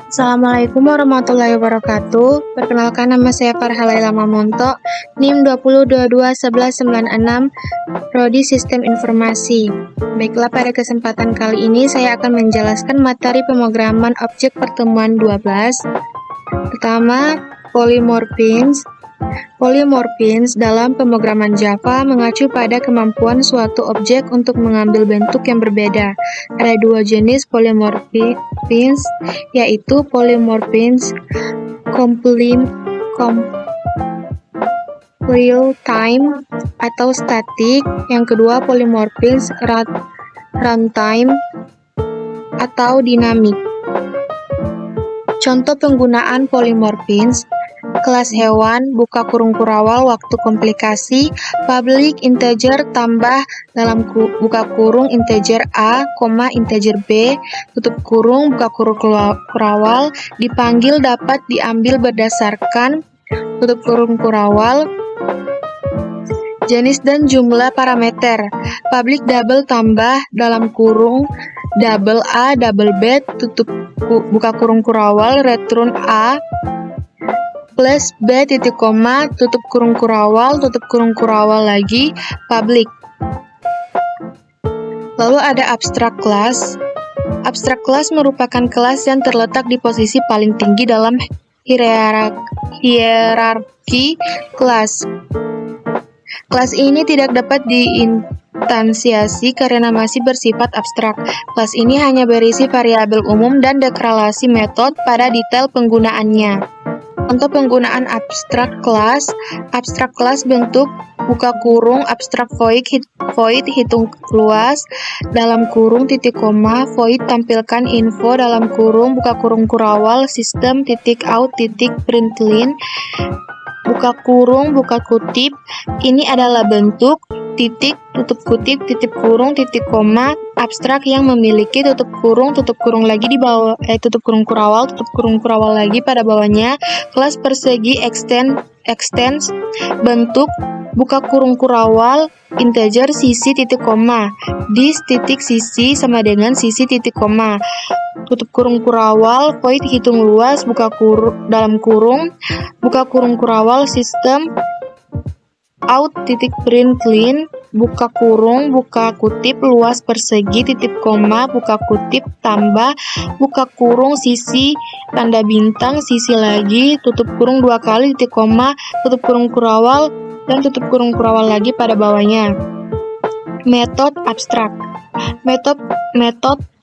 Assalamualaikum warahmatullahi wabarakatuh. Perkenalkan, nama saya Farha Laila Mamonto, NIM 20221196, Prodi Sistem Informasi. Baiklah, pada kesempatan kali ini saya akan menjelaskan materi pemrograman objek pertemuan 12. Pertama, polymorphins. Polymorphins dalam pemrograman Java mengacu pada kemampuan suatu objek untuk mengambil bentuk yang berbeda. Ada dua jenis polymorphins, yaitu polymorphins compile time atau static. Yang kedua, polymorphins runtime atau dynamic. Contoh penggunaan polymorphins: kelas hewan, buka kurung kurawal waktu komplikasi, public integer tambah dalam buka kurung integer A, integer B, tutup kurung, buka kurung kurawal, dipanggil dapat diambil berdasarkan, tutup kurung kurawal, jenis dan jumlah parameter, public double tambah dalam kurung double A, double B, tutup buka kurung kurawal, return A, plus B titik koma, tutup kurung kurawal lagi, public. Lalu ada abstract class. Abstract class merupakan kelas yang terletak di posisi paling tinggi dalam hierarki kelas. Kelas ini tidak dapat diinstansiasi karena masih bersifat abstrak. Kelas ini hanya berisi variabel umum dan deklarasi metode pada detail penggunaannya. Untuk penggunaan abstract class bentuk buka kurung abstract void hitung luas dalam kurung titik koma void tampilkan info dalam kurung buka kurung kurawal sistem titik out titik println buka kurung buka kutip. Ini adalah bentuk titik tutup kutip titik kurung titik koma abstrak yang memiliki tutup kurung lagi di bawah tutup kurung kurawal lagi pada bawahnya. Kelas persegi extends bentuk buka kurung kurawal integer sisi titik koma dis titik sisi sama dengan sisi titik koma tutup kurung kurawal void hitung luas buka kurung dalam kurung buka kurung kurawal sistem out titik println buka kurung buka kutip luas persegi titik koma buka kutip tambah buka kurung sisi tanda bintang sisi lagi tutup kurung dua kali titik koma tutup kurung kurawal dan tutup kurung kurawal lagi pada bawahnya. Metode abstrak. Metode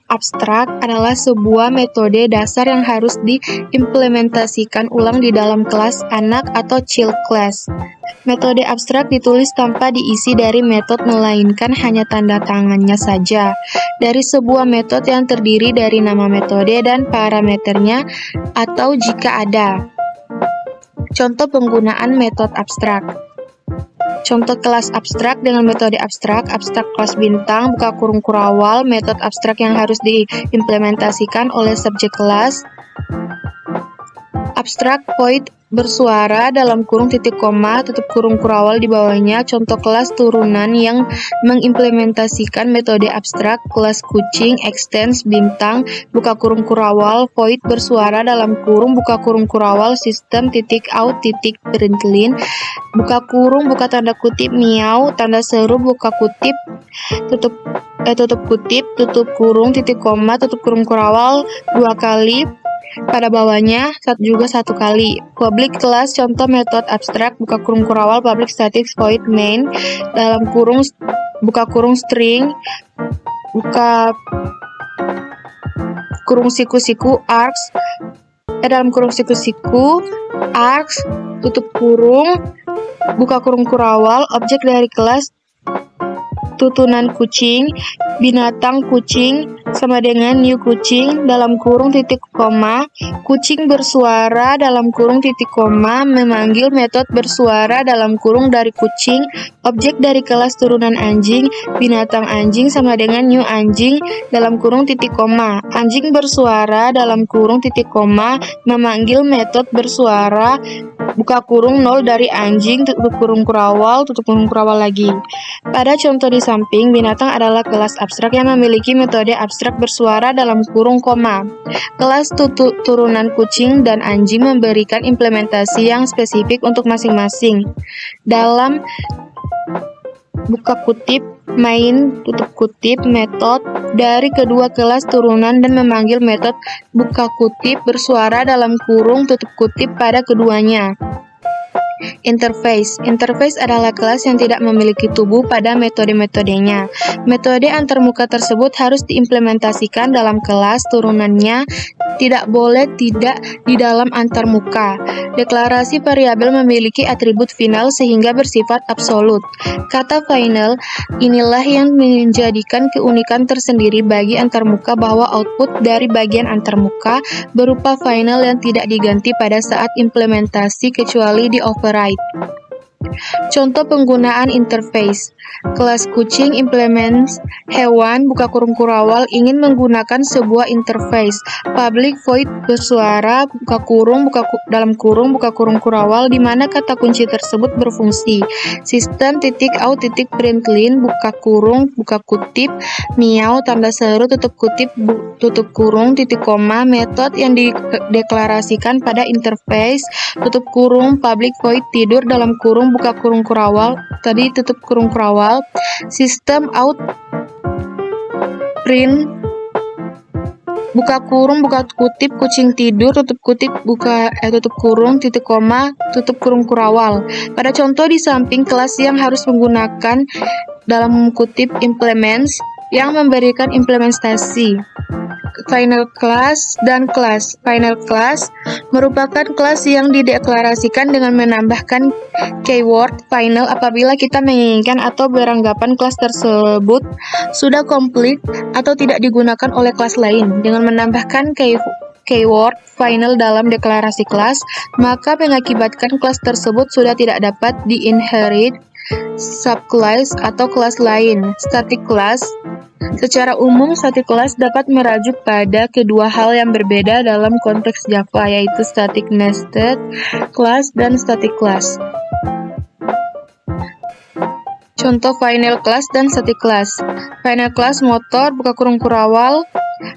abstrak adalah sebuah metode dasar yang harus diimplementasikan ulang di dalam kelas anak atau child class. Metode abstrak ditulis tanpa diisi dari metode melainkan hanya tanda tangannya saja dari sebuah metode yang terdiri dari nama metode dan parameternya atau jika ada. Contoh penggunaan metode abstrak. Contoh kelas abstrak dengan metode abstrak kelas bintang, buka kurung kurawal, metode abstrak yang harus diimplementasikan oleh subjek kelas. Abstrak void bersuara dalam kurung titik koma, tutup kurung kurawal di bawahnya. Contoh kelas turunan yang mengimplementasikan metode abstrak, kelas kucing, extends, bintang, buka kurung kurawal, void bersuara dalam kurung, buka kurung kurawal, sistem, titik out, titik println, buka kurung, buka tanda kutip, miau, tanda seru, buka kutip, tutup kutip, tutup kurung, titik koma, tutup kurung kurawal, dua kali, pada bawahnya juga satu kali. Public class, contoh metode abstrak, buka kurung kurawal, public static void main, dalam kurung, buka kurung string, buka kurung siku-siku, args, dalam kurung siku-siku, args, tutup kurung, buka kurung kurawal, objek dari kelas tutunan kucing, binatang kucing sama dengan new kucing dalam kurung titik koma, kucing bersuara dalam kurung titik koma, memanggil metode bersuara dalam kurung dari kucing, objek dari kelas turunan anjing, binatang anjing sama dengan new anjing dalam kurung titik koma, anjing bersuara dalam kurung titik koma, memanggil metode bersuara buka kurung 0 dari anjing, tutup kurung kurawal lagi. Pada contoh di samping, binatang adalah kelas abstrak yang memiliki metode abstrak bersuara dalam kurung koma. Kelas turunan kucing dan anjing memberikan implementasi yang spesifik untuk masing-masing. Dalam buka kutip, main, tutup kutip, metode dari kedua kelas turunan dan memanggil metode buka kutip bersuara dalam kurung tutup kutip pada keduanya. Interface. Interface adalah kelas yang tidak memiliki tubuh pada metode-metodenya. Metode antarmuka tersebut harus diimplementasikan dalam kelas turunannya, tidak boleh tidak di dalam antarmuka. Deklarasi variabel memiliki atribut final sehingga bersifat absolut. Kata final inilah yang menjadikan keunikan tersendiri bagi antarmuka bahwa output dari bagian antarmuka berupa final yang tidak diganti pada saat implementasi kecuali di override. Contoh penggunaan interface. Kelas kucing implements hewan buka kurung kurawal ingin menggunakan sebuah interface public void bersuara buka kurung dalam kurung buka kurung kurawal di mana kata kunci tersebut berfungsi. System.out.println buka kurung buka kutip miau tanda seru tutup kutip tutup kurung titik koma metode yang dideklarasikan pada interface tutup kurung public void tidur dalam kurung buka kurung kurawal tadi tutup kurung kurawal sistem out print buka kurung buka kutip kucing tidur tutup kutip tutup kurung titik koma tutup kurung kurawal. Pada contoh di samping, kelas yang harus menggunakan dalam kutip implements yang memberikan implementasi final class dan class. Final class merupakan kelas yang dideklarasikan dengan menambahkan keyword final apabila kita menginginkan atau beranggapan kelas tersebut sudah komplit atau tidak digunakan oleh kelas lain. Dengan menambahkan keyword final dalam deklarasi kelas, maka mengakibatkan kelas tersebut sudah tidak dapat di-inherit subclass atau kelas lain. Static class. Secara umum, static class dapat merujuk pada kedua hal yang berbeda dalam konteks Java, yaitu static nested class dan static class. Contoh final class dan static class. Final class motor buka kurung kurawal.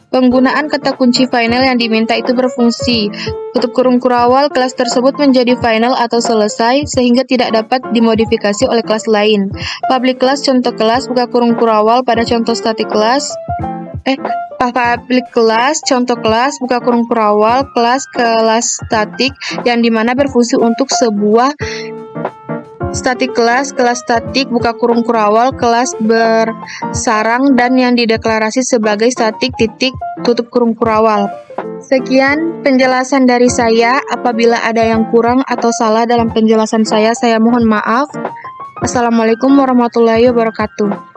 Penggunaan kata kunci final yang diminta itu berfungsi. Tutup kurung kurawal, kelas tersebut menjadi final atau selesai sehingga tidak dapat dimodifikasi oleh kelas lain. Public class contoh kelas buka kurung kurawal pada contoh static class. Public class contoh kelas buka kurung kurawal kelas statik yang dimana berfungsi untuk sebuah static class, kelas statik buka kurung kurawal, kelas bersarang dan yang dideklarasi sebagai statik titik tutup kurung kurawal. Sekian penjelasan dari saya. Apabila ada yang kurang atau salah dalam penjelasan saya mohon maaf. Assalamualaikum warahmatullahi wabarakatuh.